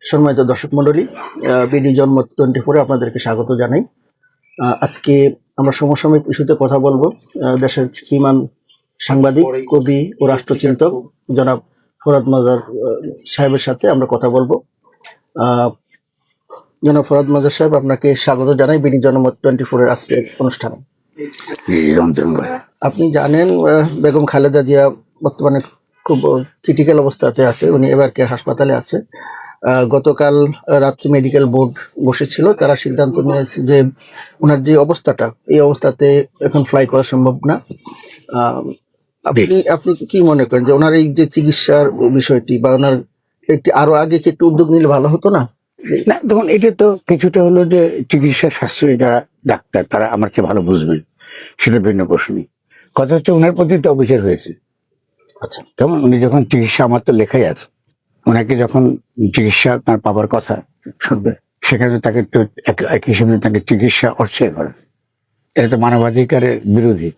সম্মানিত দর্শক মণ্ডলী, বিডি জন্ম 24 আপনাদেরকে স্বাগত জানাই। আজকে আমরা সমসাময়িক ইস্যুতে কথা বলবো। দেশের শ্রীমান সাংবাদিক, কবি ও রাষ্ট্রচিন্তক জনাব ফরহাদ মাজার সাহেবের সাথে আমরা কথা বলবো। জনাব ফরহাদ মাজার সাহেব, আপনাকে স্বাগত জানাই বিডি জন্ম 24 এর আজকের অনুষ্ঠানে। আপনি জানেন বেগম খালেদা জিয়া বর্তমানে খুব ক্রিটিক্যাল অবস্থাতে আছে। উনি এবার কেয়ার হাসপাতালে আছে। গতকাল রাত্রি মেডিকেল বোর্ড বসেছিল, তারা সিদ্ধান্ত নিয়েছে যে ওনার যে অবস্থাটা, এই অবস্থাতে এখন ফ্লাই করা সম্ভব না। আপনি কি মনে করেন যে ওনার এই যে চিকিৎসার বিষয়টি বা ওনার একটি আরো আগে কি একটু উদ্যোগ নিলে ভালো হতো না? না, দেখুন, এটা তো কিছুটা হলো যে চিকিৎসা শাস্ত্রে যারা ডাক্তার তারা আমার চেয়ে ভালো বুঝবেন, সেটা ভিন্ন প্রশ্ন। কথা হচ্ছে ওনার প্রতি তো অবিচার হয়েছে। আচ্ছা, যেমন উনি যখন চিকিৎসা, আমার তো লেখাই আছে, ওনাকে যখন চিকিৎসা তার পাবার কথা শুনবে, সেখানে তাকে তো এক হিসেবে তাকে চিকিৎসা অস্বীকার করে, এটা তো মানবাধিকারের বিরোধী।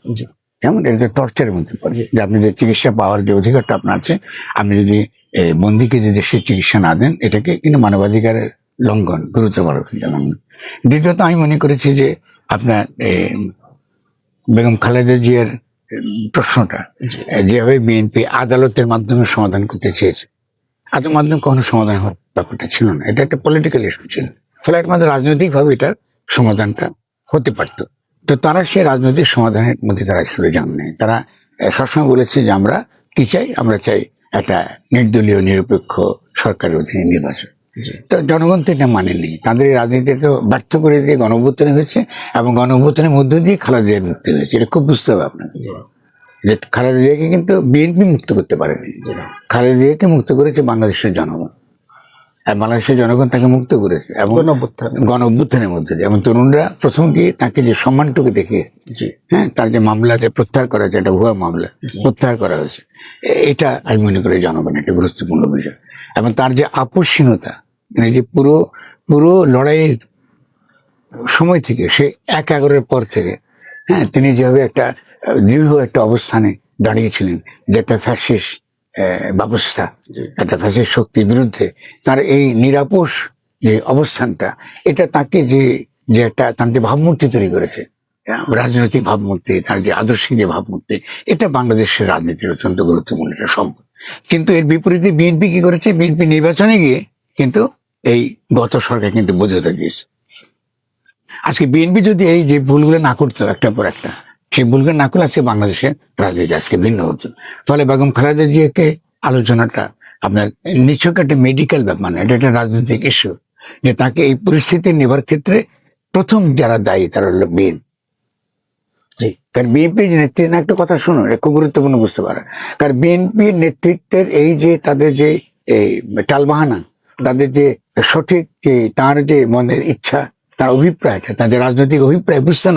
যেমন এটা তো টর্চারের মধ্যে পড়ে যে আপনি যে চিকিৎসা পাওয়ার যে অধিকারটা আপনার আছে, আপনি যদি বন্দীকে যদি সে চিকিৎসা না দেন, এটাকে কিন্তু মানবাধিকারের লঙ্ঘন, গুরুতর লঙ্ঘন। দ্বিতীয়ত আমি মনে করেছি যে আপনার বেগম খালেদা জিয়ার প্রশ্নটা যেভাবে বিএনপি আদালতের মাধ্যমে সমাধান করতে চেয়েছে, আদালতের মাধ্যমে কখনো সমাধান হওয়ার ব্যাপারটা ছিল না। এটা একটা পলিটিক্যাল ইস্যু ছিল, ফলে একমাত্র রাজনৈতিকভাবে এটার সমাধানটা হতে পারত। তো তারা সে রাজনৈতিক সমাধানের মধ্যে তারা চলে যান নাই। তারা সবসময় বলেছে যে আমরা কি চাই, আমরা চাই একটা নির্দলীয় নিরপেক্ষ সরকারের অধীনে নির্বাচন। তো জনগণ তো এটা মানেনি। তাদের রাজনীতি তো ব্যর্থ করে দিয়ে গণঅভ্যুত্থান হয়েছে, এবং গণঅভ্যুত্থানের মধ্য দিয়ে খালেদা জিয়া মুক্তি হয়েছে। এটা খুব বুঝতে হবে আপনাকে যে খালেদা জিয়াকে কিন্তু বিএনপি মুক্ত করতে পারেনি। খালেদা জিয়াকে মুক্ত করেছে বাংলাদেশের জনগণ, আর বাংলাদেশের জনগণ তাকে মুক্ত করেছে এবং গণঅভ্যুত্থানের মধ্যে দিয়ে। এবং তরুণরা প্রথম গিয়ে তাকে যে সম্মানটুকু দেখে, হ্যাঁ, তার যে মামলা যে প্রত্যাহার করা হয়েছে, একটা ভুয়া মামলা প্রত্যাহার করা হয়েছে, এটা আমি মনে করি জনগণ একটা গুরুত্বপূর্ণ বিষয়। এবং তার যে আপসহীনতা, মানে যে পুরো লড়াইয়ের সময় থেকে, সে 1/11-এর পর থেকে, হ্যাঁ, তিনি যেভাবে একটা দৃঢ় একটা অবস্থানে দাঁড়িয়েছিলেন যে একটা ফ্যাসিস্ট ব্যবস্থা, একটা ফ্যাসিস্ট শক্তির বিরুদ্ধে তার এই নিরাপোষ যে অবস্থানটা, এটা তাকে যে একটা তার যে ভাবমূর্তি তৈরি করেছে, রাজনৈতিক ভাবমূর্তি, তার যে আদর্শিক যে ভাবমূর্তি, এটা বাংলাদেশের রাজনীতির অত্যন্ত গুরুত্বপূর্ণ একটা সম্পদ। কিন্তু এর বিপরীতে বিএনপি কি করেছে? বিএনপি নির্বাচনে গিয়ে কিন্তু এই গত সরকার কিন্তু বোঝাতে দিয়েছে। আজকে বিএনপি যদি এই যে ভুলগুলো না করতো একটার পর একটা, সেই ভুলগুলো না করলে আজকে বাংলাদেশের রাজনীতি আজকে ভিন্ন হতো। ফলে বেগম খালেদা জিয়াকে আলোচনাটা আপনার নিছক একটা মেডিকেল ব্যাপার না, এটা একটা রাজনৈতিক ইস্যু, যে তাকে এই পরিস্থিতি নেবার ক্ষেত্রে প্রথম যারা দায়ী তারা হলো বিএনপি। কারণ বিএনপির নেতৃত্বে, একটা কথা শুনুন, এটা খুব গুরুত্বপূর্ণ বুঝতে পারে, কারণ বিএনপির নেতৃত্বের এই যে তাদের যে টালবাহানা, তাদের যে সঠিক যে তার যে মনের ইচ্ছা, তার অভিপ্রায়টা, তাদের রাজনৈতিক অভিপ্রায় বুঝতে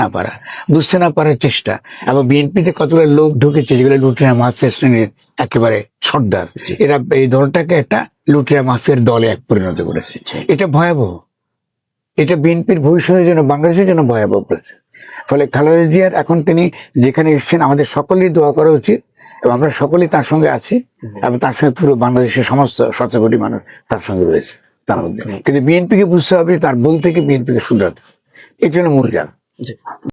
না পারার চেষ্টা, এবং বিএনপিতে কতগুলো লোক ঢুকেছে যেগুলো লুটেরা মাফিয়া শ্রেণীর একেবারে সর্দার, এরা এই দলটাকে একটা লুটেরা মাফিয়ার দলে পরিণত করেছে। এটা ভয়াবহ, এটা বিএনপির ভবিষ্যতের জন্য, বাংলাদেশের জন্য ভয়াবহ করেছে। ফলে খালেদা জিয়ার এখন তিনি যেখানে এসেছেন, আমাদের সকলেই দোয়া করা উচিত, এবং আমরা সকলেই তার সঙ্গে আছি, এবং তার সঙ্গে পুরো বাংলাদেশের সমস্ত 17 কোটি মানুষ তার সঙ্গে রয়েছে তার মধ্যে। কিন্তু বিএনপিকে বুঝতে হবে তার ভুল থেকে বিএনপিকে শুধরাতে, এটা হলো মূল জায়গা।